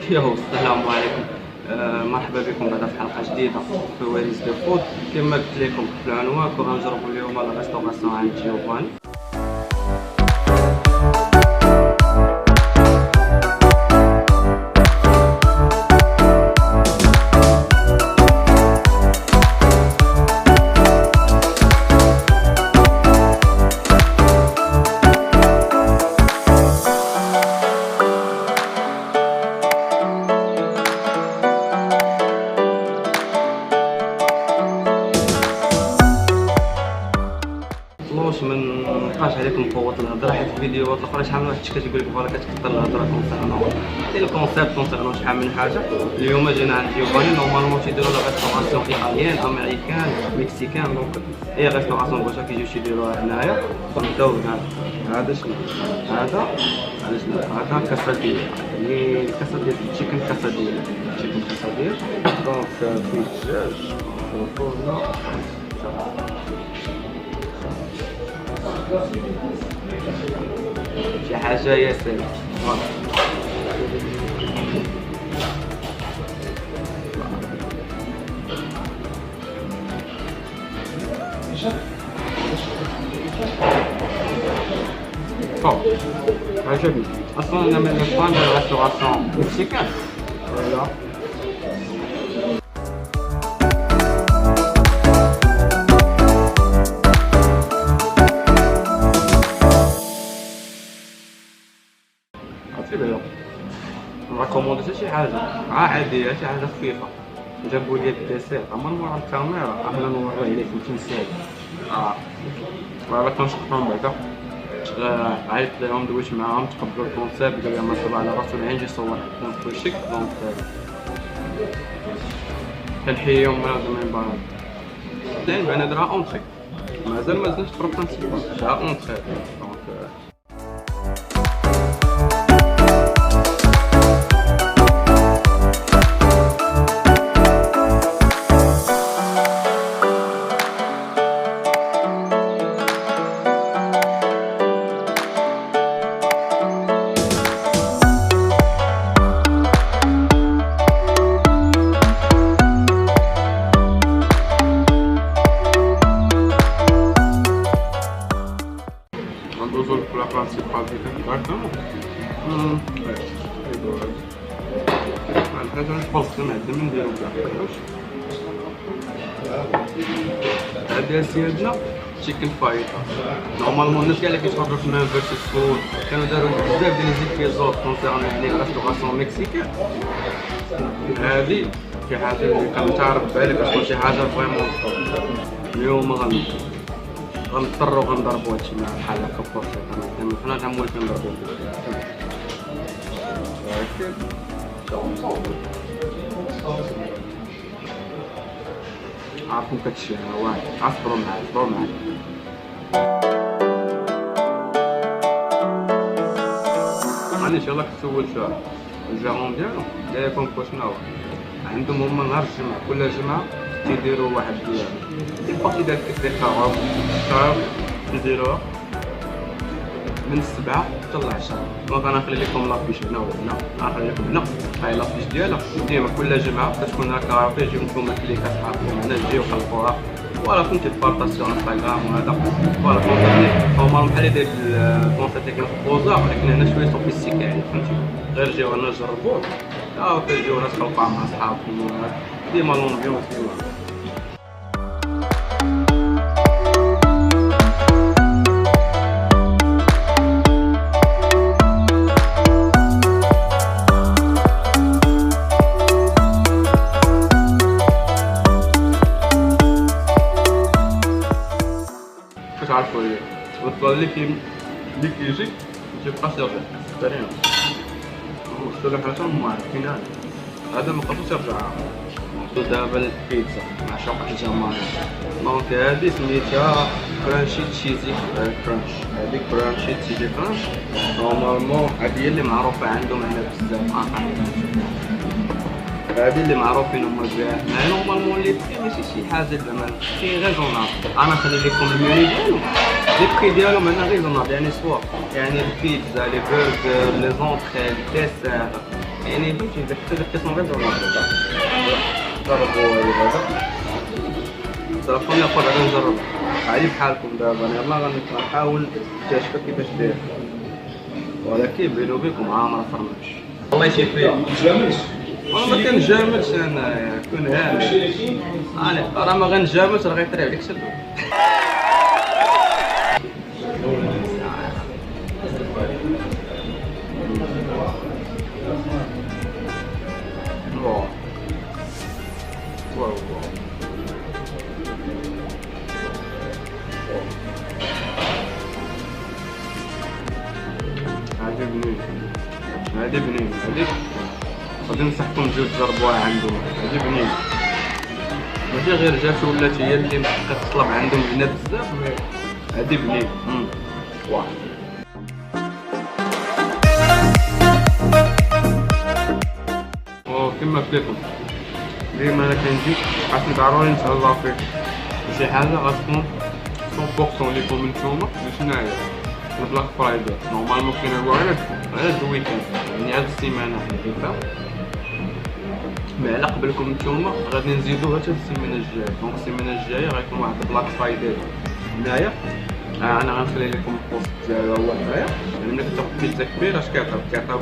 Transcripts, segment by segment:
ياهو السلام عليكم. مرحبا بكم بعدا في حلقه جديده في ويريز دو فود. كما قلت لكم في العنوان غنجربوا اليوم الريستوراسيون عند جيوفاني. واش ما نبقاش عليكم نفوت الهضره، حيت الفيديوهات الاخرى شحال من واحد كتقول لك فوالا كتكثر الهضره كونسيرنو ديال الكونسيبت كونسيرنو شحال من حاجه. اليوم جينا عند جيوفاني، نورمالمون تيديروا لا ريستوراسيون ايطاليان امريكان مكسيكان، دونك اي ريستوراسيون بغيتو كيجيو تيديروها هنايا. نبداو هذا شنو هذا هذا كاساديل، يعني كاسا ديال التشيكن كاساديل دونك فيه الدجاج وفرنا شي حاجة ياسر عجبني. اصلا انا من الفان ديال الريستوراسيون مكسيكان ولا نريكوموندي حتى شي حاجه عاديه، شي حاجه خفيفه. جابوا لي الديسير اما من ورا الكاميرا انا نوريه لك التمثال. راه كنشكرهم بعدا، عيطت لهم دويت معاهم تقبلوا الكونسيبت، قال لي ما صبع على راسو العين جي صور لكم في وشك. دونك كنحييهم من هذا المنبر. ثاني بعنا درها اونتري، مازال ما زلتش في البرانسيبال جا اونتري. دونك ندوزو في لا برانسيبال ديالنا. الحاجة اللي تفصل معدة نديرو كاع هادي سيادنا تشيكن فايتا. نورمالمون الناس كاع اللي كيتفرجوا في مان فيرسس فود كانوا داروا بزاف ديال ليزيبيزود كونسيرن لي ريستوراسيون مكسيكان. هادي شي حاجة اللي كنتعرف بالك تكون شي حاجة فريمون. اليوم غنضطرو غنضربو هادشي بحال هكا بورسيط، حنا تمولفين نضربو عارفو كتشي واحد. اصبروا معايا انا ان شاء الله كنسول شهر الجيرون ديالو قال لكم شنو عندهم هما نهار الجمعة، كل جمعة تيديروا واحد دي بارتي ديال كاروب تيديروها من 7 حتى ل 10. دونك انا نخلي لكم لافيش هنا وهنا، نخلي لكم هنا هاي لافيش ديالها. ديما كل جمعة كتكون هكا يجيو نتوما كليكات صحابكم هنا تجيو خلقوها ولا كنتي تبارطاجيو على انستغرام وهذا فوالا. هما بحال داير الكونسيبت اللي كنبوزا، ولكن هنا شويه سوفيستيكي يعني فهمتي. غير جيو هنا جربوه كتجيو ناس خلقوها مع صحابكم ديما لونبيونس ديما. تعرفوا اللي كيجي كيبقى سيرفي فريم وصلوا حاجه هما عارفين هذا ما قدرش يرجع. دابا البيتزا مع شوقة الجمال. دونك هادي سميتها كرانشي تشيزي كرانش. هادي كرانشي تشيزي كرانش نورمالمون هادي اللي معروفه عندهم هنا بزاف. هادي اللي معروفين هما بها هنا. نورمالمون اللي ماشي شي حاجه زعما شي ريزونابل. انا نخلي لكم الميني ديالو لي بري ديالهم هنا ريزونابل، يعني سوا يعني البيتزا لي برجر لي زونتري الديسير يعني فهمتي داك التصميم غير جربوا هذا صراحة يا خويا غادي نجرب عادي بحالكم دابا. انا يلاه غنحاول نكتشف كيفاش داير، ولكن بيني وبينكم ما فرماش الله يشفيه. انا ما كنجاملش، انا كون هاني انا راه ما غنجاملش، راه غيطري عليك شدو. عجبني غادي ننصحكم تجيو تجربوها عندهم، عجبني. ماشي غير جات ولات هي اللي كتطلب عندهم بنات بزاف، عجبني. واه كما قلت لكم ديما انا كنجي عرفتي ضروري نتهلا فيه شي حاجه غتكون 100% ليكم نتوما باش نعيا البلاك فرايداي. نورمالمون كاين غير على الويكاند، يعني هاد السيمانه حنا ما على قبلكم نتوما غادي نزيدوها حتى السيمانه الجايه. دونك السيمانه الجايه غيكون واحد البلاك فرايداي هنايا. انا غنخلي لكم البوست ديالو هو هنايا. يعني ملي كتاخد بيتزا كبيره اش كيعطيو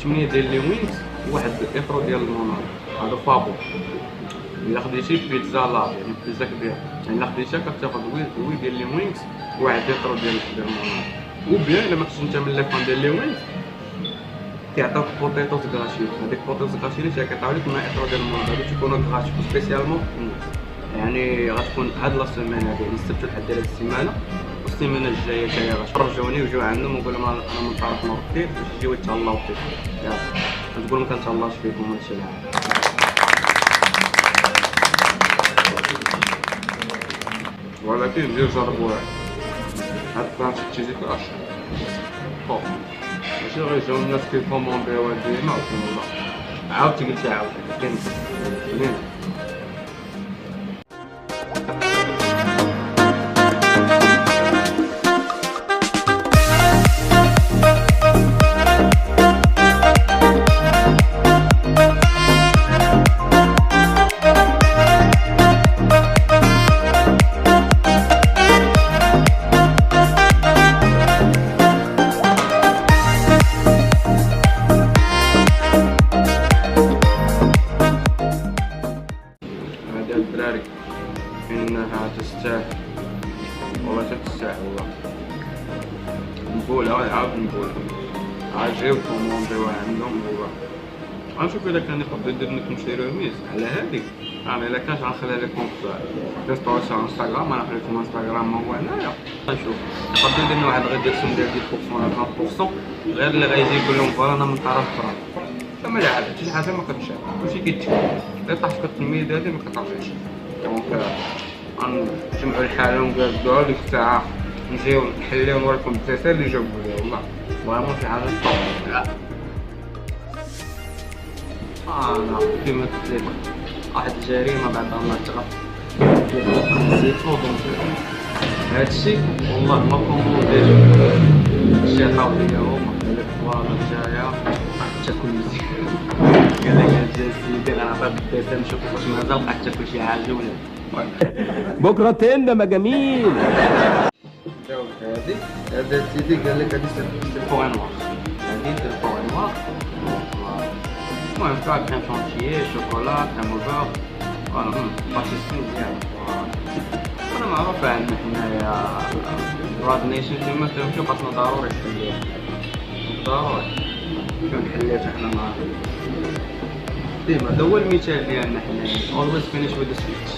8 ديال لي وينغز وواحد الافرو ديال المونار، هادو فابو. الا خديتي بيتزا لارج يعني بيتزا كبيره، يعني الا خديتها كتاخد وي ديال لي وينغز وواحد الافرو ديال المونار. وبيان الا ما كنتش انت من ليفون ديال لي وينغز كيعطيوك بوطيطوس غراتوي. هذيك بوطيطوس غراتوي كيعطيو لك مع افرو ديال المونار، هادو تيكونوا غراتوي سبيسيالمون للناس. يعني غتكون هاد لا سيمانه هادي من السبت لحد هاد السيمانه، والسيمانه الجايه جايه غتفرجوني وجيو عندهم ونقول لهم انا من طرف مرتين باش يجيو يتهلاو فيكم. ياك تقول لهم كنتهلاش فيكم هادشي العام. ولكن دير جربوها هاد بلانش تيجي في الاشهر فوق، ماشي غير جاو الناس كيكومونديوها ديما ولا عاود قلت عاود كاين زين. الدراري انها تستاهل والله تستاهل والله. نقولها عاود نقولها عجيو كومونديوها عندهم والله. غنشوف الا كان يقدر يدير لكم شي ريميس على هذيك. انا الا كانت غنخليها لكم في ستوري على انستغرام. انا نخلي لكم انستغرام هو هنايا. غنشوف يقدر يدير لنا واحد ريدكسيون ديال 10% ولا 30% غير اللي غيجي يقول لهم فوالا انا من طرف فرنسا. فما لا عاد شي حاجه ما كتمشي، كلشي كيتشاف. الا طاحت كتنمي هذه ما كتعرفيش. دونك غنجمعوا الحاله ونقادوها ديك الساعه نجيو نحليو نوريكم الدساتير اللي جاوبوا لي والله فريمون شي حاجه طوب. انا كيما قلت لكم واحد الجريمه بعد ما تغف نسيتو. دونك هادشي والله ما كومونديش شي عطاو ليا هما قال لك فوالا نتايا تاكل مزيان. قال لك اجي سيدي غنعطيك الدساتير نشوف واش مازال بقات تاكل شي حاجه ولا بكره تندم جميل. هذا سيدي قال لك هادي سير فوغ نوار، هادي سير فوغ نوار. المهم فيها كريم شونتيي شوكولا كريم وباغ فوالا باتيسري مزيان. انا معروف عندنا حنايا راد نيشن كيما كنمشيو خاصنا ضروري الحليات، ضروري كون الحليات حنا مع ديما. هذا هو المثال ديالنا حنايا always finish with the sweets.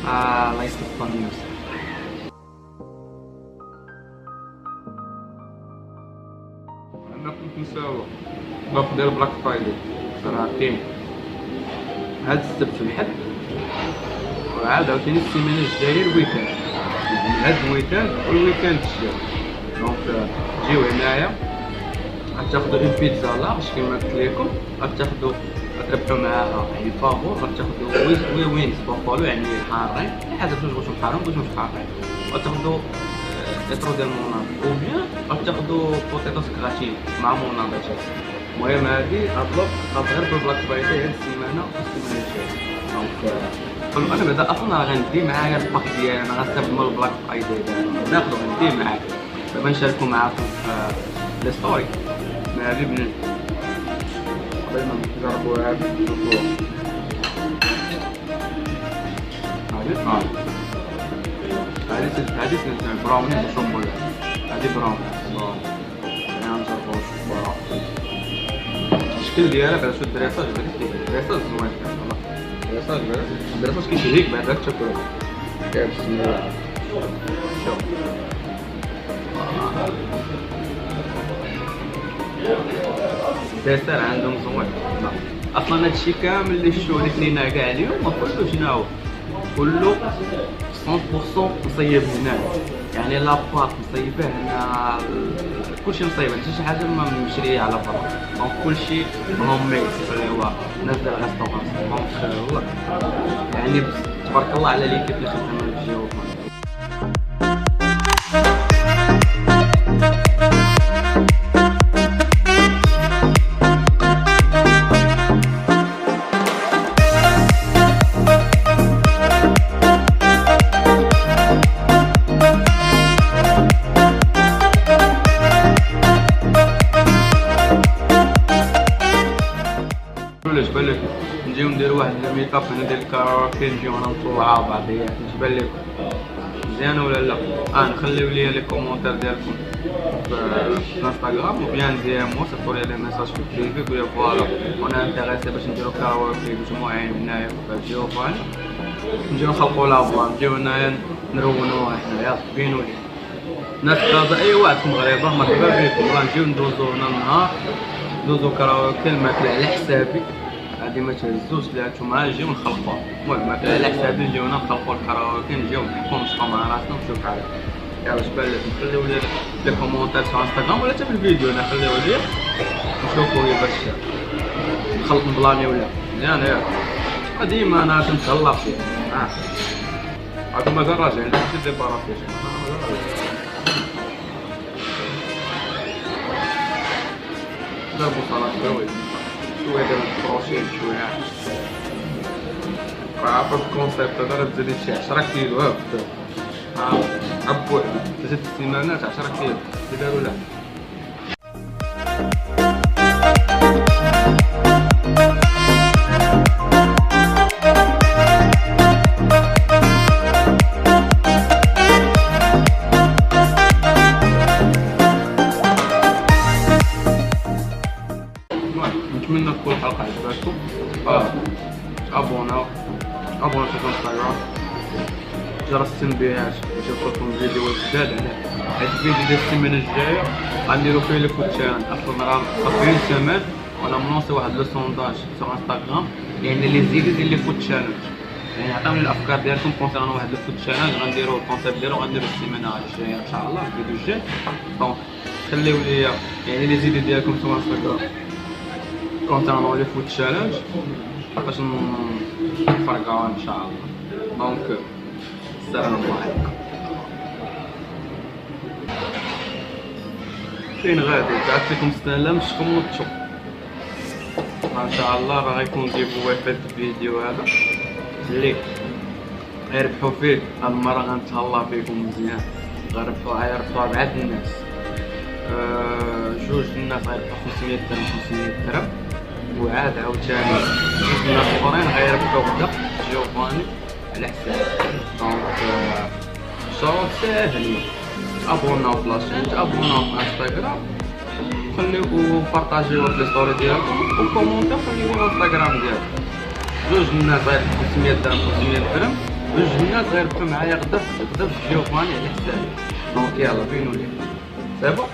الله يصطفى الناس. انا كنت نساوى باب ديال بلاك فرايداي راه كاين هاد السبت والحد، وعاد عاوتاني السيمانه الجايه الويكاند، يعني هاد الويكاند والويكاند الجاي. دونك جيو هنايا غتاخدو اون بيتزا لارج كيما قلت لكم، غتاخدو غتربحو معاها يعني فابور، غتاخدو وينز بوفالو يعني حارين، حسب واش حارين واش مش حارين. غتاخدو لترو ديال الموناض او بيان غتاخدو بوتيتوس كراتين مع موناض. المهم هادي اطلب غير بالبلاك فرايداي هاد السيمانه والسيمانه الجايه. انا بعدا اصلا غندي معايا الباك ديالي، انا غنستافد من البلاك فرايداي ناخدو غندي معايا دابا نشاركو معاكم في لي ستوري. ما هادي بنين قبل ما نجربو هادي نشوفوها. هادي براوني بالشوكولا، هادي براوني يعني نجربو نشوفوها. الشكل ديالها بحال شو الدريساج، الدريساج زوين والله، الدريساج كيشهيك بعد هاد الشوكولا. يا بسم الله شوف الديسير عندهم زوين. اصلا هادشي كامل اللي شفتو اللي كلينا كاع اليوم ما كلشو شناهو كله 100% مصيب هنا، يعني لاباط مصيبه هنا، كلشي مصيب، ماشي شي حاجه ما مشريه على برا. دونك كلشي هوم ميد اللي هو ناس ديال الريستورون. دونك والله يعني تبارك الله على ليكيب اللي خدامه في الجو. جبال لك نجيو نديرو واحد الميك اب هنا ديال الكاراوكي، نجيو هنا نطلعو بعضيات، نجبال لكم مزيانه ولا لا؟ نخليو ليا لي كومونتير ديالكم في الانستغرام وبيان دي ام او، صيفطوا لي ميساج في البريفي قولوا فوالا وانا انتريسي باش نديرو كاراوكي مجموعين هنايا فهادشي فوالا، نجيو نخلقو لا بلان، نجيو هنايا نرونوها حنايا بينوا لي ناس كازا اي واحد في المغرب مرحبا بكم. نجيو ندوزو هنا النهار ندوزو كاراوكي الماكله على حسابي، هادي ما تهزوش ليها نتوما، نجيو نخلقو. المهم الماكله على حسابي، نجيو هنا نخلقو الكاراوكي، نجيو نحكو نشطو مع راسنا ونشوف حالك. يلا اش بان لكم؟ خليو لي لي كومونتير في انستغرام ولا حتى في الفيديو هنا، خليو لي نشوفو باش نخلط بلاني ولا مزيان. ياك ديما انا كنتهلا فيها، هادو ما راجعين لا شي ديباراسيش ضربو صلاة شوية شوية ديال البروتين شوية. عارف الكونسيبت هذا راه تزيد شي 10 كيلو ها عبو 3 سيمانات 10 كيلو داروا له. نتمنى تكون الحلقة عجبتكم. ابوناو في الانستغرام، جرس التنبيهات باش يوصلكم فيديوهات جداد عليه. هاد الفيديو ديال السيمانه الجايه غنديرو فيه لي فوت تشالنج. اصلا راه قبل سيمان وانا منوصي واحد لو سونداج في انستغرام، يعني لي زيدو ديال لي فوت تشالنج، يعني عطاوني الافكار ديالكم كونسيرن واحد لو فوت تشالنج، غنديرو الكونسيبت ديالو غنديرو السيمانه الجايه ان شاء الله الفيديو الجاي. دونك خليو ليا يعني لي زيدو ديالكم في انستغرام كونسيرن لي فوت تشالنج باش نفرقاو ان شاء الله. دونك السلام عليكم. فين غادي؟ قعدت لكم مستنى مشكم نوضتو ان شاء الله. راه غيكون جيبو في الفيديو هذا اللي غيربحو فيه، هاد المرة غنتهلا فيكم مزيان، غيربحو 4 الناس، جوج الناس غيربحو 500 درهم 500 درهم، وعاد عاوتاني جوج الناس اخرين غيربحو غدا جيوفاني على حساب. دونك الشروط ساهلين، ابوناو في لاشين، ابوناو في انستغرام، خليو بارطاجيو في لي ستوري ديالكم وكومونتيو خليو في الانستغرام ديالكم. جوج الناس غيربحو 500 درهم 500 درهم، جوج الناس غيربحو معايا غدا في جيوفاني على حسابي. دونك يلا بينوا لي سي بون.